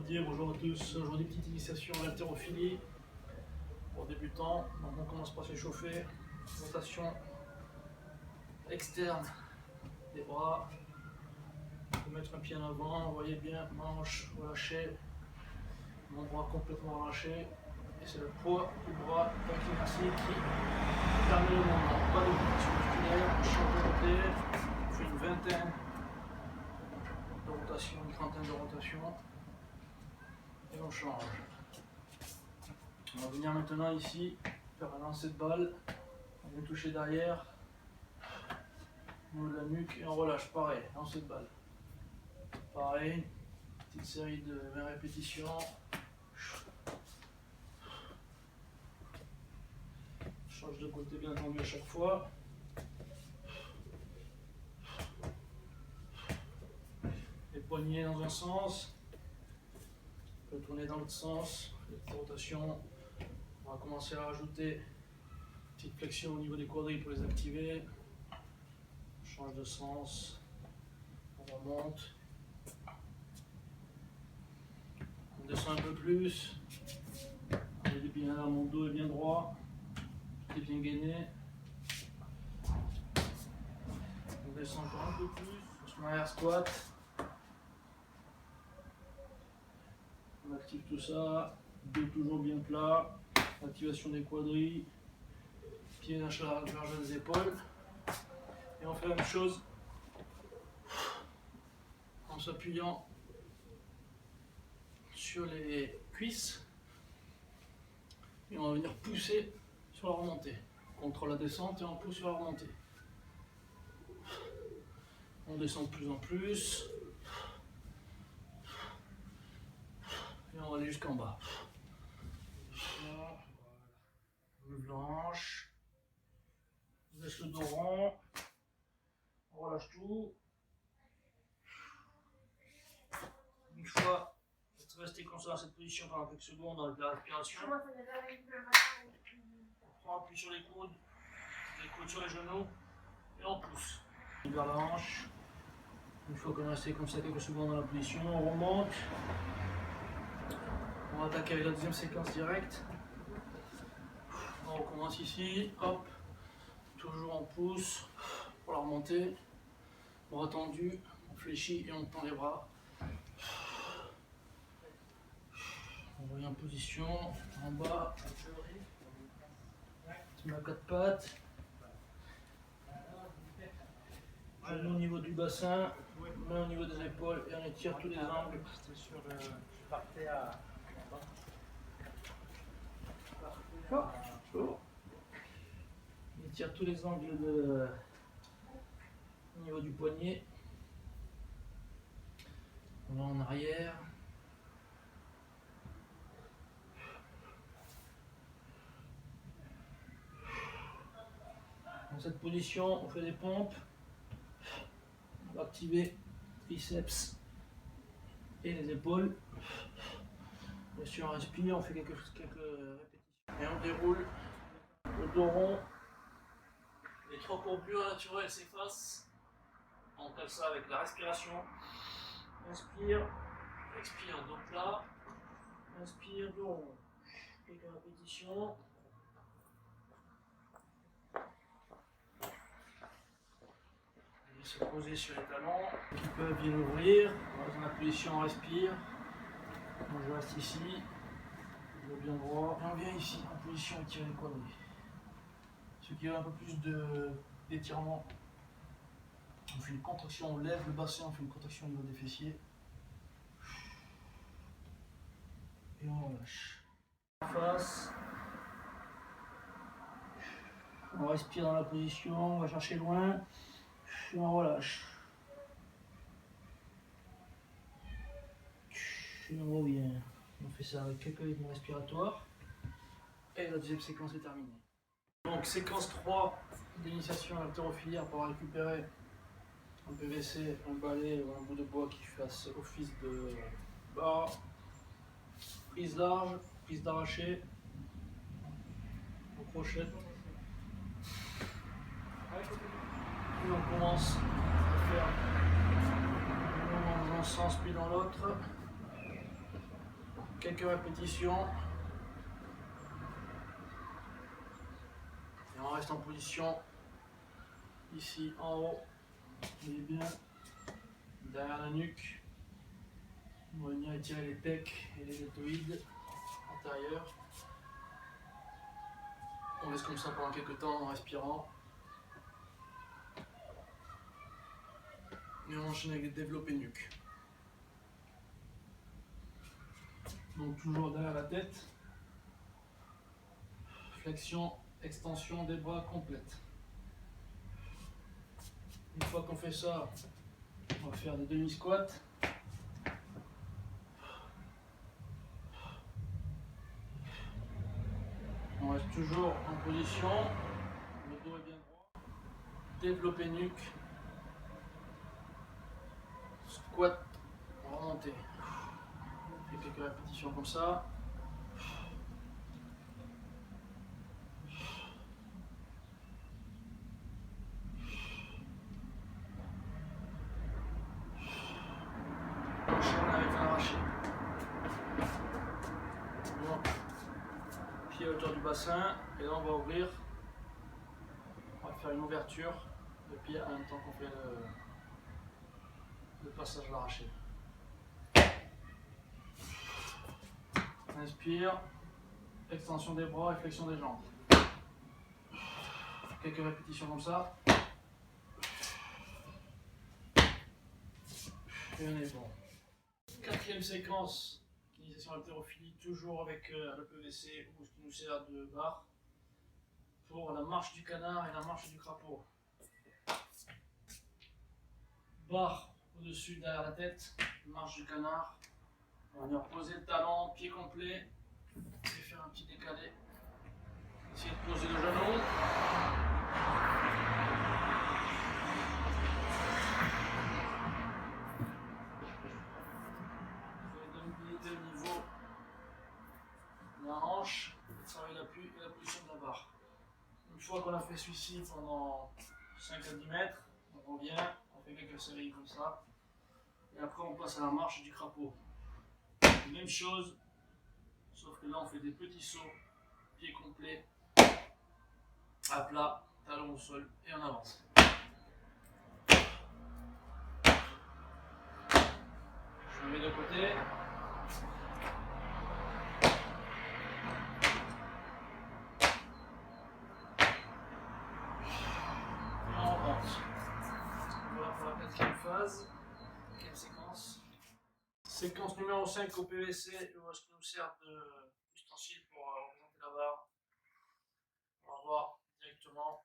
midi, bonjour à tous. Aujourd'hui, petite initiation à l'haltérophilie pour débutants. Donc, on commence par s'échauffer. Rotation externe des bras. On peut mettre un pied en avant, vous voyez bien, manche relâchée, mon bras complètement relâché. Et c'est le poids du bras avec l'inertie qui permet le mouvement. Pas de rotation musculaire, on change de côté, on fait une vingtaine de rotations, une trentaine de rotations. Et on change. On va venir maintenant ici faire un lancer de balle. On vient toucher derrière, au niveau de la nuque et on relâche. Pareil, lancer de balle. Pareil, petite série de 20 répétitions. Change de côté bien entendu à chaque fois. Les poignets dans un sens. On peut tourner dans l'autre sens. Les rotations. On va commencer à rajouter une petite flexion au niveau des quadrilles pour les activer. On change de sens. On remonte. On descend un peu plus. On est bien là, mon dos est bien droit. Tout est bien gainé. On descend encore un peu plus. On se met arrière squat. On active tout ça. Dos toujours bien plat. Activation des quadrilles. Pieds lâchent à la largeur des épaules. Et on fait la même chose en s'appuyant sur les cuisses. Et on va venir pousser sur la remontée. On contrôle la descente et on pousse sur la remontée. On descend de plus en plus. Et on va aller jusqu'en bas. Voilà. On lève la hanche. On laisse le dos rond. On relâche tout. Une fois, restez constant dans cette position pendant quelques secondes avec la respiration. On prend appui sur les coudes sur les genoux et on pousse. Vers la hanche. Une fois qu'on est resté comme ça quelques secondes dans la position, on remonte. On va attaquer avec la deuxième séquence directe. On recommence ici, hop. Toujours on pousse pour la remontée. Bras tendus, on fléchit et on tend les bras. On revient en position, en bas. On se met à quatre pattes. Genoux au niveau du bassin, main au niveau des épaules et on étire tous les angles. On étire tous les angles au niveau du poignet. On va en arrière. Dans cette position, on fait des pompes. On va activer triceps et les épaules. Bien sûr, on respire, on fait quelques répétitions. Et on déroule le dos rond. Les trois courbures naturelles s'effacent. On cale ça avec la respiration. Inspire, expire, dos plat. Inspire, dos rond. Quelques répétitions. Se poser sur les talons, qui peuvent bien ouvrir. On reste dans la position, on respire. Moi je reste ici, je vais bien droit. Et on vient ici, en position étirer les quadrilles. Ce qui a un peu plus d'étirement. On fait une contraction, on lève le bassin, on fait une contraction au niveau des fessiers. Et on relâche. En face. On respire dans la position, on va chercher loin. Et on relâche. Et on revient. On fait ça avec quelques rythmes respiratoires. Et la deuxième séquence est terminée. Donc séquence 3 d'initiation à l'haltérophilie pour récupérer un PVC, un balai ou un bout de bois qui fasse office de barre. Prise large, prise d'arraché. On crochette. Et on commence à faire dans un sens puis dans l'autre. Quelques répétitions. Et on reste en position ici en haut. Voyez bien, derrière la nuque. On va venir étirer les pecs et les deltoïdes antérieurs. On laisse comme ça pendant quelques temps en respirant. Et on enchaîne avec des développés nuque. Donc toujours derrière la tête. Flexion, extension des bras complète. Une fois qu'on fait ça, on va faire des demi-squats. On reste toujours en position. Le dos est bien droit. Développé nuque. Squat, remonter. On fait quelques répétitions comme ça. Enchaîne avec l'arraché. Bon. Pied à hauteur du bassin. Et là on va ouvrir. On va faire une ouverture de pied en même temps qu'on fait le passage à l'arraché. Inspire, extension des bras et flexion des jambes. Quelques répétitions comme ça. Et on est bon. Quatrième séquence, initiation haltérophilie, toujours avec le PVC ou ce qui nous sert de barre pour la marche du canard et la marche du crapaud. Barre au-dessus derrière la tête, marche du canard. On va venir poser le talon, pied complet et faire un petit décalé. Essayez de poser le genou. De niveau de la hanche, travailler l'appui et la position de la barre. Une fois qu'on a fait celui-ci pendant 5 à 10 mètres, on revient, on fait quelques séries comme ça, et après on passe à la marche du crapaud. Même chose, sauf que là on fait des petits sauts, pied complet, à plat, talon au sol, et on avance. Je me mets de côté. Voilà pour la quatrième phase, quatrième séquence. Séquence numéro 5 au PVC, ce qui nous sert d'ustensile pour représenter la barre. On va voir directement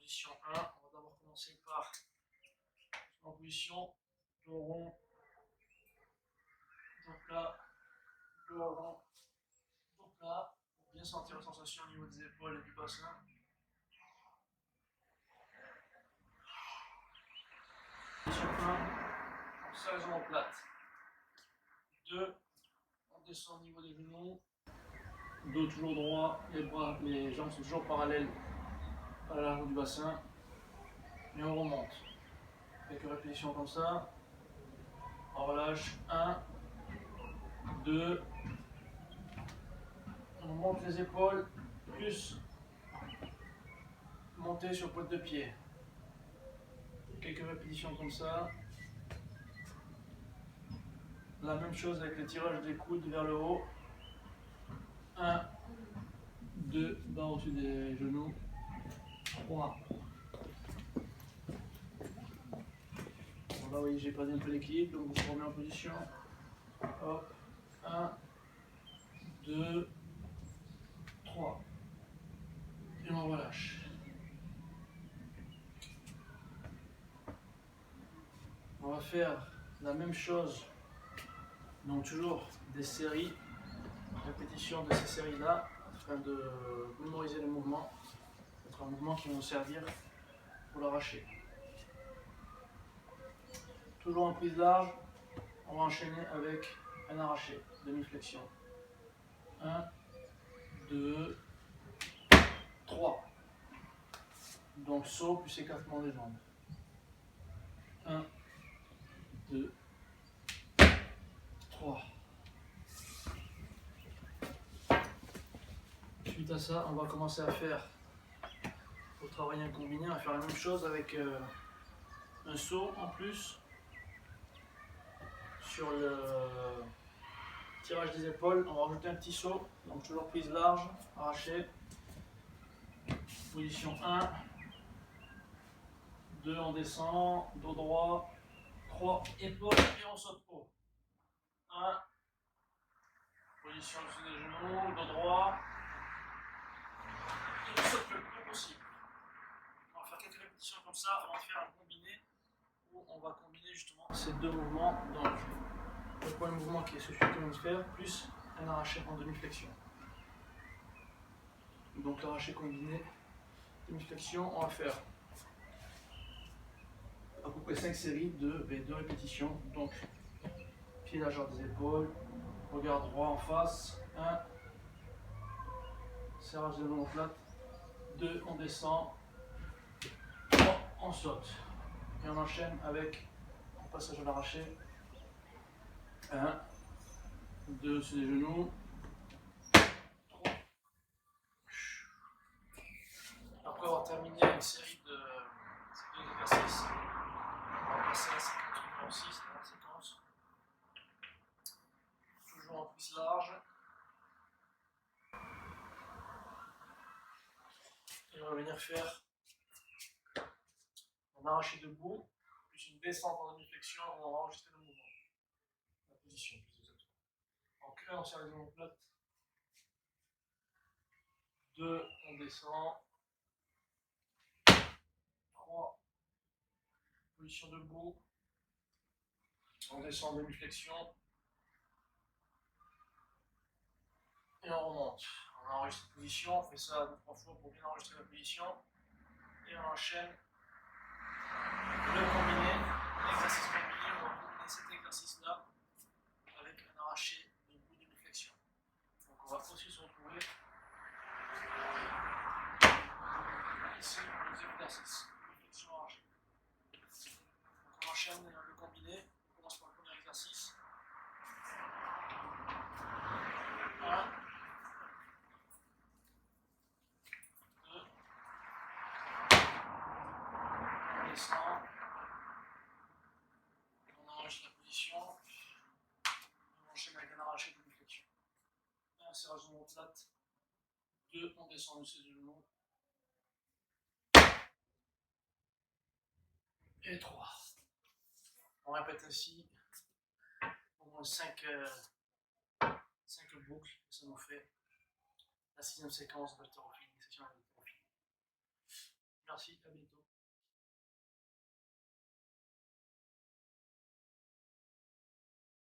position 1. On va d'abord commencer par en position dos rond, dos plat, dos rond, dos plat, pour bien sentir la sensation au niveau des épaules et du bassin. Position 1, on serre les omoplates. 2, on descend au niveau des genoux, dos toujours droit, les jambes sont toujours parallèles à la largeur du bassin, et on remonte. Quelques répétitions comme ça, on relâche, 1, 2, on monte les épaules, plus monter sur pointe de pied. Quelques répétitions comme ça. La même chose avec le tirage des coudes vers le haut. 1, 2, bas au-dessus des genoux. 3. Bon, là, oui, j'ai perdu un peu l'équilibre, donc vous remettez en position. Hop. 1, 2, 3. Et on relâche. On va faire la même chose, donc toujours des séries, répétition de ces séries-là, afin de mémoriser le mouvement. C'est un mouvement qui va nous servir pour l'arracher. Toujours en prise large, on va enchaîner avec un arraché, demi-flexion. 1, 2, 3. Donc saut plus écartement des jambes. 1, 2, 3. à ça, on va commencer à faire, pour travailler un combiné, on va faire la même chose avec un saut en plus sur le tirage des épaules. On va rajouter un petit saut, donc toujours prise large, arraché, position 1, 2, on descend, dos droit, 3, épaules et on saute haut. 1, position au-dessus des genoux, dos droit, et on saute le plus possible. On va faire quelques répétitions comme ça avant de faire un combiné où on va combiner justement ces deux mouvements. Donc le premier mouvement qui est celui que l'on vient de faire, plus un arraché en demi-flexion. Donc l'arraché combiné, demi-flexion, on va faire à peu près 5 séries de 2 répétitions. Donc pied largeur des épaules, regard droit en face, 1, serrage des omoplates, 2, on descend, 3, on saute. Et on enchaîne avec un passage à l'arraché, 1, 2 sur les genoux, 3. Après avoir terminé une série de ces 2 exercices, on va passer à la séquence numéro 6, la séquence toujours en prise large. Et on va venir faire un arraché debout, plus une descente en demi-flexion, on va enregistrer le mouvement, la position plus exactement. Donc 1, on serre les omoplates, 2, on descend, 3, position debout, on descend en demi-flexion, et on remonte. On enregistre la position, on fait ça 2-3 fois pour bien enregistrer la position, et on enchaîne le combiné, l'exercice combiné, on va combiner cet exercice-là avec un arraché debout demi-flexion. Donc on va aussi se retrouver ici dans les exercices, demi-flexion arrachée. Donc on enchaîne le combiné, on commence par le premier exercice. 1, 2, on descend, on enregistre la position, on enchaîne avec un arraché de demi-flexion. 1, serrage de omoplate, 2, on descend dessus du genou, et 3. On répète ainsi au moins 5 boucles, ça nous fait la 6e séquence d'haltérophilie, session d'haltérophilie. Merci, à bientôt.